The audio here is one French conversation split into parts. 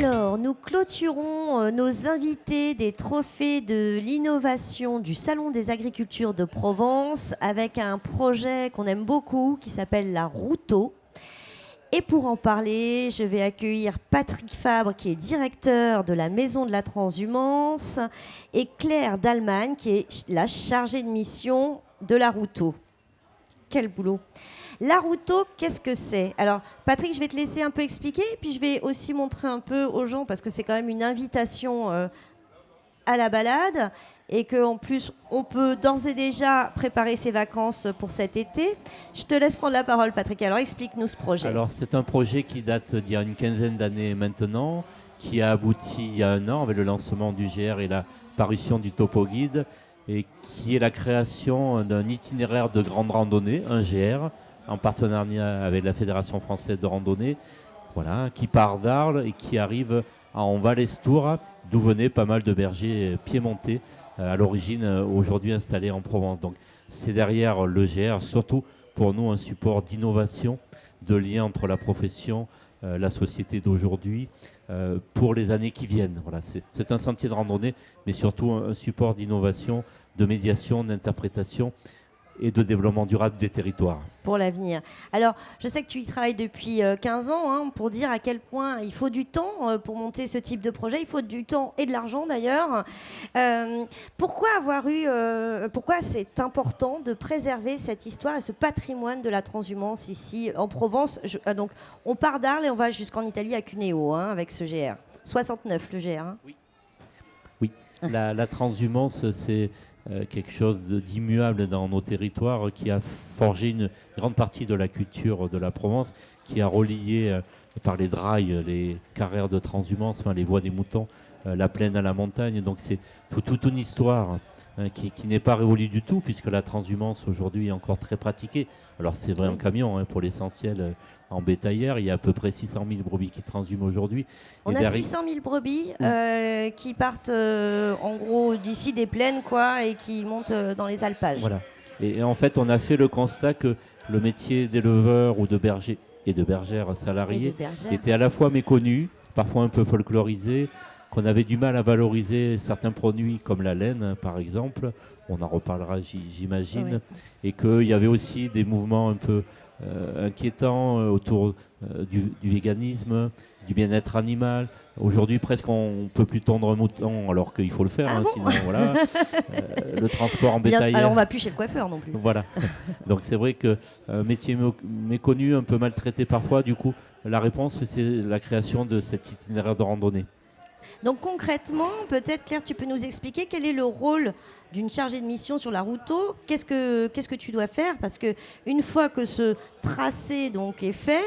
Alors, nous clôturons nos invités des trophées de l'innovation du Salon des agricultures de Provence avec un projet qu'on aime beaucoup qui s'appelle la Routeau. Et pour en parler, je vais accueillir Patrick Fabre, qui est directeur de la Maison de la Transhumance, et Claire Dallemagne, qui est la chargée de mission de la Routeau. Quel boulot! La Routeau, qu'est-ce que c'est? Alors, Patrick, je vais te laisser un peu expliquer, puis je vais aussi montrer un peu aux gens, parce que c'est quand même une invitation à la balade, et qu'en plus, on peut d'ores et déjà préparer ses vacances pour cet été. Je te laisse prendre la parole, Patrick. Alors, explique-nous ce projet. Alors, c'est un projet qui date d'il y a une quinzaine d'années maintenant, qui a abouti il y a un an avec le lancement du GR et la parution du Topo Guide, et qui est la création d'un itinéraire de grande randonnée, un GR, en partenariat avec la Fédération française de randonnée, voilà, qui part d'Arles et qui arrive en Val-Estour, d'où venaient pas mal de bergers piémontais, à l'origine aujourd'hui installés en Provence. Donc c'est derrière le GR, surtout pour nous, un support d'innovation, de lien entre la profession, la société d'aujourd'hui, pour les années qui viennent. Voilà, c'est un sentier de randonnée, mais surtout un support d'innovation, de médiation, d'interprétation et de développement durable des territoires. Pour l'avenir. Alors, je sais que tu y travailles depuis 15 ans, hein, pour dire à quel point il faut du temps pour monter ce type de projet. Il faut du temps et de l'argent d'ailleurs. Pourquoi c'est important de préserver cette histoire et ce patrimoine de la transhumance ici en Provence? Donc, on part d'Arles et on va jusqu'en Italie à Cuneo, hein, avec ce GR. 69 le GR. Hein. Oui. La transhumance, c'est quelque chose d'immuable dans nos territoires, qui a forgé une grande partie de la culture de la Provence, qui a relié par les drailles, les carrières de transhumance, enfin les voies des moutons, la plaine à la montagne. Donc c'est toute une histoire qui n'est pas révolue du tout, puisque la transhumance aujourd'hui est encore très pratiquée. Alors c'est vrai en camion, pour l'essentiel, en bétaillère. Il y a à peu près 600 000 brebis qui transhument aujourd'hui. On a 600 000 brebis qui partent en gros d'ici des plaines, quoi, et qui montent dans les alpages. Voilà. Et en fait, on a fait le constat que le métier d'éleveur ou de berger et de bergère salariée était à la fois méconnu, parfois un peu folklorisé, qu'on avait du mal à valoriser certains produits comme la laine, par exemple. On en reparlera, j'imagine. Oui. Et qu'il y avait aussi des mouvements un peu inquiétants autour du véganisme, du bien-être animal. Aujourd'hui, presque, on ne peut plus tondre un mouton, alors qu'il faut le faire, bon sinon, voilà. Le transport en bétail. Alors, on ne va plus chez le coiffeur non plus. Voilà. Donc, c'est vrai qu'un métier méconnu, un peu maltraité parfois, du coup, la réponse, c'est la création de cet itinéraire de randonnée. Donc concrètement, peut-être Claire, tu peux nous expliquer quel est le rôle d'une chargée de mission sur la Routeau. Qu'est-ce que tu dois faire? Parce qu'une fois que ce tracé donc est fait,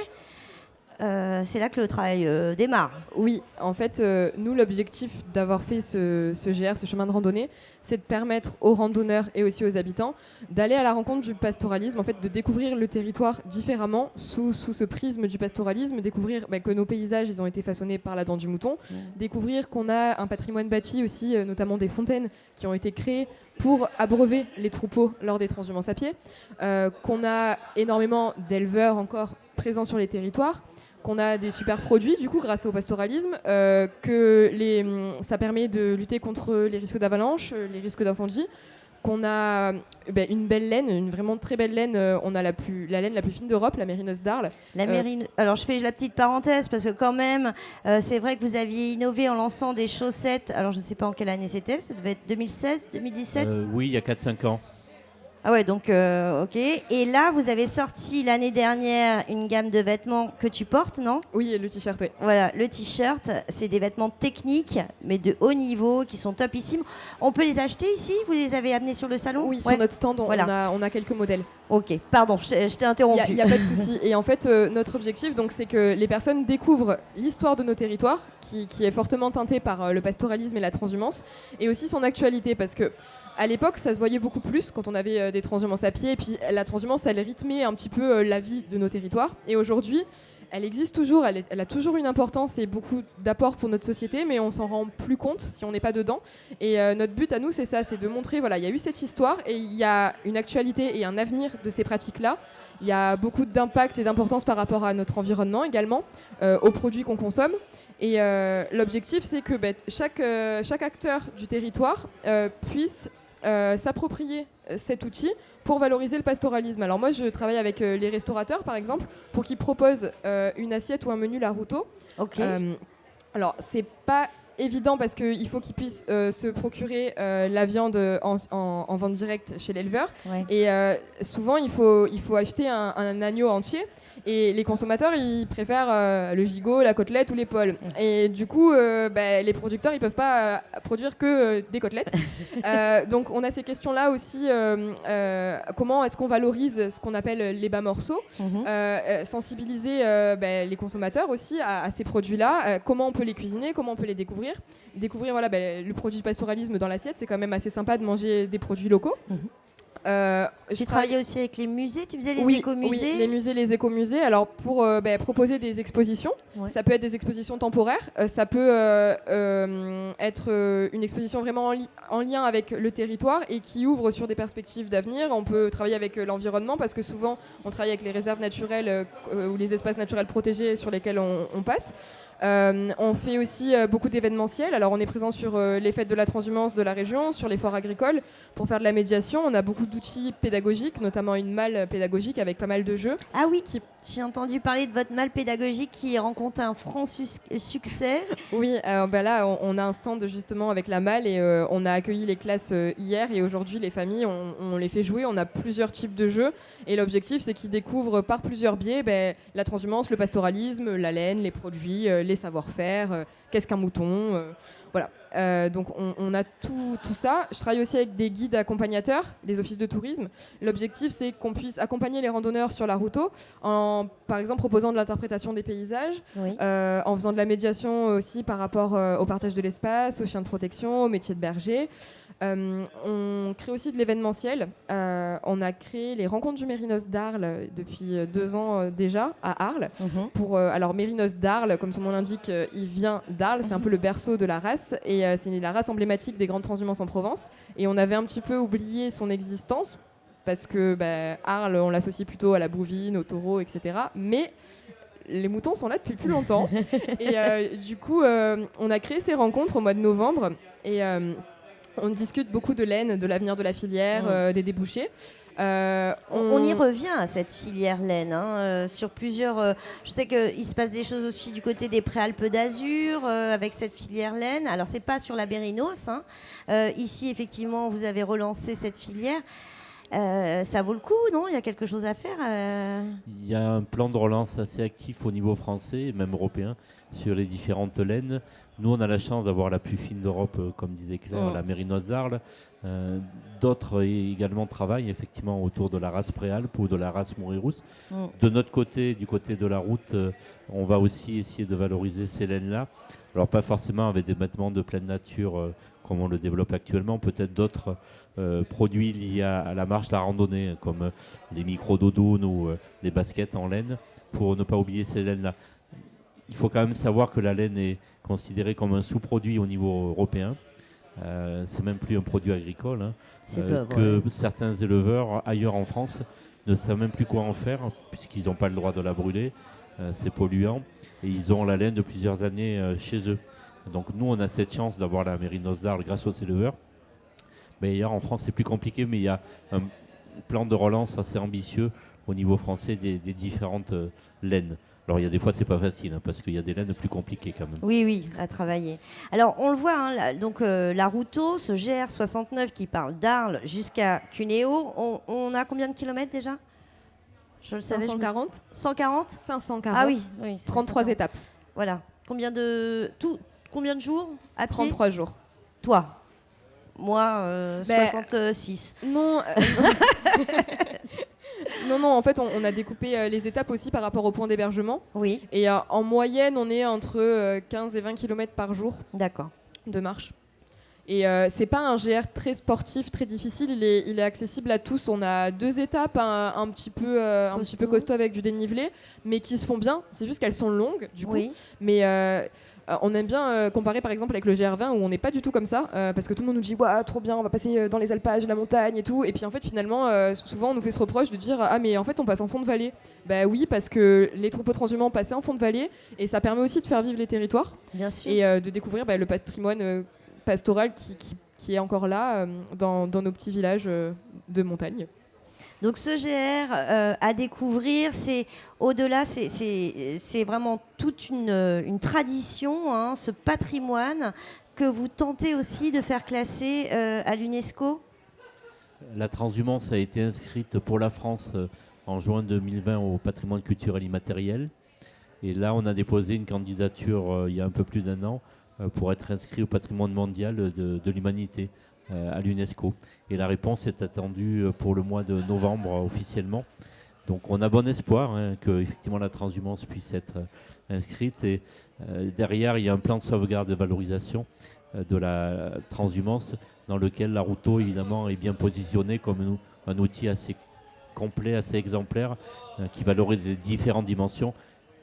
c'est là que le travail démarre. Oui, en fait, nous, l'objectif d'avoir fait ce GR, ce chemin de randonnée, c'est de permettre aux randonneurs et aussi aux habitants d'aller à la rencontre du pastoralisme, en fait, de découvrir le territoire différemment sous ce prisme du pastoralisme, découvrir que nos paysages, ils ont été façonnés par la dent du mouton, découvrir qu'on a un patrimoine bâti aussi, notamment des fontaines qui ont été créées pour abreuver les troupeaux lors des transhumances à pied, qu'on a énormément d'éleveurs encore présents sur les territoires, qu'on a des super produits du coup grâce au pastoralisme, que ça permet de lutter contre les risques d'avalanche, les risques d'incendie, qu'on a une belle laine, une vraiment très belle laine. On a la laine la plus fine d'Europe, la mérineuse d'Arles. Alors je fais la petite parenthèse parce que quand même, c'est vrai que vous aviez innové en lançant des chaussettes. Alors je ne sais pas en quelle année c'était, ça devait être 2016, 2017 Oui, il y a 4-5 ans. Ah ouais, donc ok. Et là, vous avez sorti l'année dernière une gamme de vêtements que tu portes, non? Oui, le t-shirt, oui. Voilà, le t-shirt, c'est des vêtements techniques, mais de haut niveau, qui sont topissimes. On peut les acheter ici? Vous les avez amenés sur le salon? Oui, sur notre stand, on a quelques modèles. Ok, pardon, je t'ai interrompu. Il n'y a pas de souci. Et en fait, notre objectif, donc, c'est que les personnes découvrent l'histoire de nos territoires, qui est fortement teintée par le pastoralisme et la transhumance, et aussi son actualité, parce que à l'époque, ça se voyait beaucoup plus quand on avait des transhumances à pied, et puis la transhumance, elle rythmait un petit peu la vie de nos territoires. Et aujourd'hui, elle existe toujours, elle a toujours une importance et beaucoup d'apport pour notre société, mais on s'en rend plus compte si on n'est pas dedans. Et notre but à nous, c'est ça, c'est de montrer, voilà, il y a eu cette histoire et il y a une actualité et un avenir de ces pratiques-là. Il y a beaucoup d'impact et d'importance par rapport à notre environnement également, aux produits qu'on consomme. Et l'objectif, c'est que chaque acteur du territoire puisse s'approprier cet outil pour valoriser le pastoralisme. Alors moi, je travaille avec les restaurateurs, par exemple, pour qu'ils proposent une assiette ou un menu Larouto. Ok. Alors, c'est pas évident parce qu'il faut qu'ils puissent se procurer la viande en vente directe chez l'éleveur. Ouais. Et souvent, il faut acheter un agneau entier. Et les consommateurs, ils préfèrent le gigot, la côtelette ou l'épaule. Et du coup, les producteurs, ils peuvent pas produire que des côtelettes. Donc, on a ces questions-là aussi. Comment est-ce qu'on valorise ce qu'on appelle les bas morceaux, sensibiliser les consommateurs aussi à ces produits-là. Comment on peut les cuisiner, comment on peut les découvrir. Découvrir le produit du pastoralisme dans l'assiette, c'est quand même assez sympa de manger des produits locaux. Tu travaillais aussi avec les musées, tu faisais les écomusées. Oui, les musées, les écomusées. Alors pour proposer des expositions, ça peut être des expositions temporaires, ça peut être une exposition vraiment en lien avec le territoire et qui ouvre sur des perspectives d'avenir. On peut travailler avec l'environnement parce que souvent on travaille avec les réserves naturelles ou les espaces naturels protégés sur lesquels on passe. On fait aussi beaucoup d'événementiels. Alors on est présent sur les fêtes de la transhumance de la région, sur les foires agricoles pour faire de la médiation. On a beaucoup d'outils pédagogiques, notamment une malle pédagogique avec pas mal de jeux. Ah oui, j'ai entendu parler de votre malle pédagogique qui rencontre un franc succès. Oui, là on a un stand justement avec la malle et on a accueilli les classes hier et aujourd'hui les familles on les fait jouer. On a plusieurs types de jeux et l'objectif c'est qu'ils découvrent par plusieurs biais la transhumance, le pastoralisme, la laine, les produits, les savoir-faire, qu'est-ce qu'un mouton, voilà. Donc on a tout ça. Je travaille aussi avec des guides accompagnateurs, des offices de tourisme. L'objectif c'est qu'on puisse accompagner les randonneurs sur la Routo en par exemple proposant de l'interprétation des paysages, en faisant de la médiation aussi par rapport au partage de l'espace, aux chiens de protection, au métier de berger. On crée aussi de l'événementiel. On a créé les rencontres du Mérinos d'Arles depuis 2 ans déjà à Arles. Alors Mérinos d'Arles, comme son nom l'indique, il vient d'Arles. C'est un peu le berceau de la race et c'est la race emblématique des grandes transhumances en Provence. Et on avait un petit peu oublié son existence parce que Arles, on l'associe plutôt à la bouvine, au taureau, etc. Mais les moutons sont là depuis plus longtemps. Et du coup, on a créé ces rencontres au mois de novembre et on discute beaucoup de laine, de l'avenir de la filière, des débouchés. On y revient à cette filière laine, sur plusieurs. Je sais qu'il se passe des choses aussi du côté des Préalpes d'Azur avec cette filière laine. Alors c'est pas sur la Bérinos. Ici effectivement vous avez relancé cette filière. Ça vaut le coup, non? Il y a quelque chose à faire. Il y a un plan de relance assez actif au niveau français, et même européen, sur les différentes laines. Nous, on a la chance d'avoir la plus fine d'Europe, comme disait Claire, la Mérinos d'Arles. D'autres également travaillent effectivement autour de la race Préalpe ou de la race Montrirous. De notre côté, du côté de la route, on va aussi essayer de valoriser ces laines-là. Alors pas forcément avec des vêtements de pleine nature comme on le développe actuellement, peut-être d'autres produits liés à la marche, la randonnée, comme les micro-doudounes ou les baskets en laine, pour ne pas oublier ces laines-là. Il faut quand même savoir que la laine est considérée comme un sous-produit au niveau européen. C'est même plus un produit agricole, que certains éleveurs ailleurs en France ne savent même plus quoi en faire puisqu'ils n'ont pas le droit de la brûler, c'est polluant et ils ont la laine de plusieurs années chez eux. Donc nous on a cette chance d'avoir la Mérinos d'Arles grâce aux éleveurs. Mais ailleurs en France c'est plus compliqué, mais il y a un plan de relance assez ambitieux au niveau français des différentes laines. Alors il y a des fois c'est pas facile parce qu'il y a des laines plus compliquées quand même. Oui, à travailler. Alors on le voit, la Routo, ce GR69 qui parle d'Arles jusqu'à Cuneo, on a combien de kilomètres déjà? Je le savais. 540. 140 540. Ah oui. 33 étapes. Voilà. Combien de jours à pied? 33 jours. Toi? Moi, 66. Non. Non, en fait, on a découpé les étapes aussi par rapport au point d'hébergement. Oui. Et en moyenne, on est entre 15 et 20 km par jour. D'accord. De marche. Et c'est pas un GR très sportif, très difficile. Il est accessible à tous. On a 2 étapes, un petit peu costaud avec du dénivelé, mais qui se font bien. C'est juste qu'elles sont longues, du coup. Oui. Mais on aime bien comparer par exemple avec le GR20 où on n'est pas du tout comme ça, parce que tout le monde nous dit ouais, trop bien, on va passer dans les alpages, la montagne et tout. Et puis en fait, finalement, souvent on nous fait ce reproche de dire ah, mais en fait, on passe en fond de vallée. Bah oui, parce que les troupeaux transhumants passaient en fond de vallée et ça permet aussi de faire vivre les territoires. Bien sûr. Et de découvrir le patrimoine pastoral qui est encore là dans nos petits villages de montagne. Donc ce GR à découvrir, c'est au-delà, c'est vraiment toute une tradition, hein, ce patrimoine que vous tentez aussi de faire classer à l'UNESCO. La transhumance a été inscrite pour la France en juin 2020 au patrimoine culturel immatériel. Et là, on a déposé une candidature il y a un peu plus d'1 an pour être inscrit au patrimoine mondial de l'humanité à l'UNESCO. Et la réponse est attendue pour le mois de novembre officiellement. Donc on a bon espoir que effectivement la transhumance puisse être inscrite. Et derrière, il y a un plan de sauvegarde et de valorisation de la transhumance dans lequel la Routo évidemment est bien positionnée comme un outil assez complet, assez exemplaire, qui valorise les différentes dimensions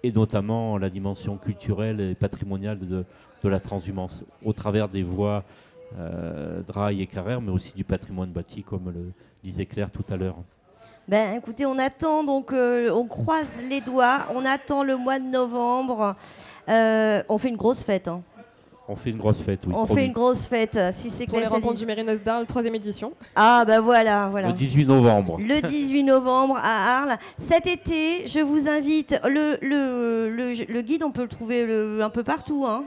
et notamment la dimension culturelle et patrimoniale de la transhumance au travers des voies Draille et Carrère, mais aussi du patrimoine bâti, comme le disait Claire tout à l'heure. Ben, écoutez, on attend, donc on croise les doigts, on attend le mois de novembre. On fait une grosse fête. Hein. On fait une grosse fête, oui. On fait une grosse fête, si c'est pour les rencontres du Mérinos d'Arles, 3e édition. Ah ben voilà. Le 18 novembre. Le 18 novembre à Arles. Cet été, je vous invite, le guide, on peut le trouver un peu partout, hein,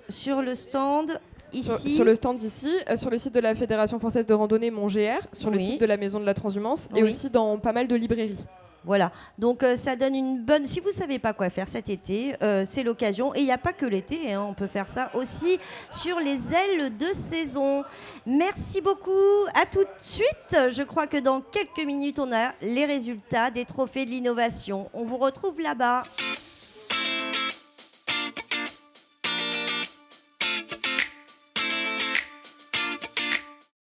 sur le stand. Ici. Sur le stand ici, sur le site de la Fédération Française de Randonnée, mon GR, sur le site de la Maison de la Transhumance et aussi dans pas mal de librairies. Voilà, donc ça donne une bonne... Si vous ne savez pas quoi faire cet été, c'est l'occasion. Et il n'y a pas que l'été, hein, on peut faire ça aussi sur les ailes de saison. Merci beaucoup, à tout de suite. Je crois que dans quelques minutes, on a les résultats des trophées de l'innovation. On vous retrouve là-bas.